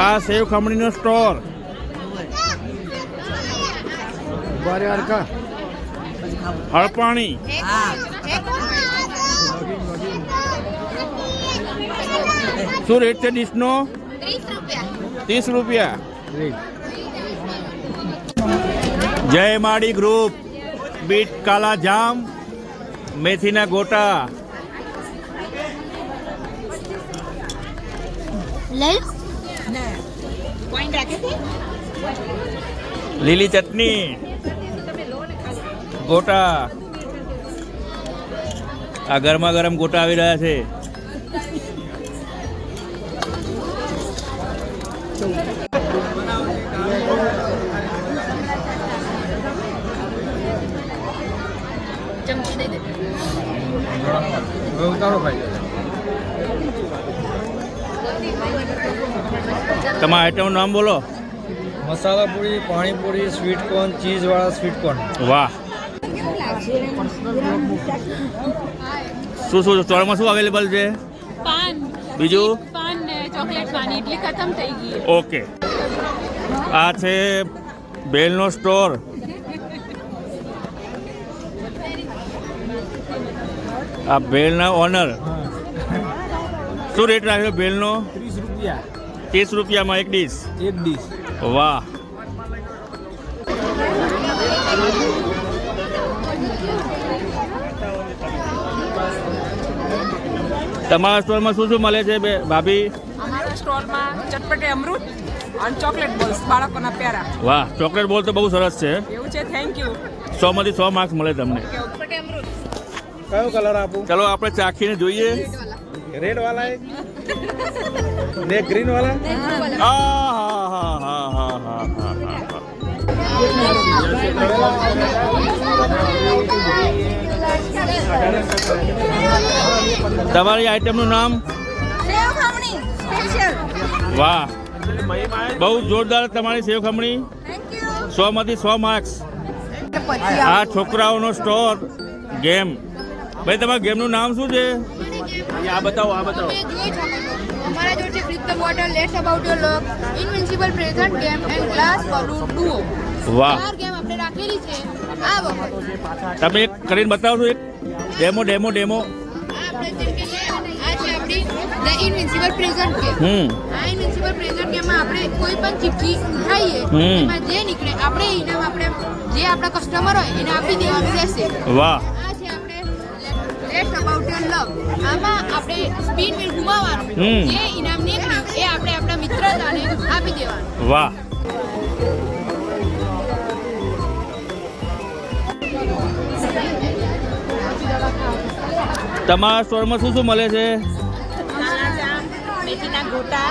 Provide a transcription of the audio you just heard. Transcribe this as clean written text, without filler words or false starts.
આ સેવ ખમણીનો સ્ટોર. હળપાણી. શું રેટ છે ડીશનો? 30 રૂપિયા. જય માડી ગ્રુપ. બીટ કાલા જામ, મેથીના ગોટા. લીલી ચટણી, ગોટા. આ ગરમા ગરમ ગોટા આવી રહ્યા છે. તમારા આઈટમનું નામ બોલો. મસાલા પૂરી, પાણીપુરી, સ્વીટ કોર્ન, ચીઝ વાળા સ્વીટ કોર્ન. વાહ. શું શું સ્ટોરમાં શું અવેલેબલ છે? પાન, બીજું પાન ને ચોકલેટ પાન. ઇડલી ખતમ થઈ ગઈ. ઓકે. આ છે બેલનો સ્ટોર. આ બેલના ઓનર. શું રેટ રાખ્યો બેલનો? 30 રૂપિયા 30 રૂપિયામાં એક ડીશ. એક ડીશ. વાહ. તમારા સ્ટોરમાં શું શું મળે છે ભાભી? અમારા સ્ટોલમાં ચટપટી અમૃત અને ચોકલેટ બોલ્સ, બાળકોના પ્યારા. વાહ, ચોકલેટ બોલ તો બહુ સરસ છે. એવું છે, થેન્ક યુ. 100 માંથી 100 માર્ક્સ મળે તમને. ચટપટી અમૃત. કયો કલર આપું? ચલો આપણે ચાખીને જોઈએ. રેડ વાલા એક ને ગ્રીન વાલા. તમારી આઈટમનું નામ? વાહ, બહુ જોરદાર તમારી સેવ ખમણી. 100 માંથી 100 માર્ક્સ. આ છોકરાઓનો સ્ટોર ગેમ. ભાઈ તમારા ગેમનું નામ શું છે? આ બતાવો, આ બતાવો. हमारा जो है flip the bottle, let's about your luck, invincible present game and glass balloon Duo. વાહ. ચાર ગેમ આપણે રાખેલી છે આ વખત. તમે એક કરીને બતાવશો? એક ડેમો ડેમો ડેમો. આ આપણે જેમ કે આ છે આપણી ધ ઇનવિન્સિબલ પ્રેઝન્ટ ગેમ. આ ઇનવિન્સિબલ પ્રેઝન્ટ ગેમમાં આપણે કોઈ પણ ચિઠ્ઠી ઉઠાઈએ એમાં જે નીકળે આપણે ઇનામ આપણે જે આપણા કસ્ટમર હોય એને આપી દેવાનું રહેશે. વાહ. આ છે આપણે લેટ્સ અબાઉટ યોર લવ. આમાં આપણે સ્પિન વ્હીલ ઘુમાવવાનું, જે ઇનામ નીકળ્યું એ આપણે આપણા મિત્રતાને આપી દેવાનું. વાહ. તમારા સ્ટોરમાં શું શું મળે છે? કાલા જામ, મેથીના ગોટા,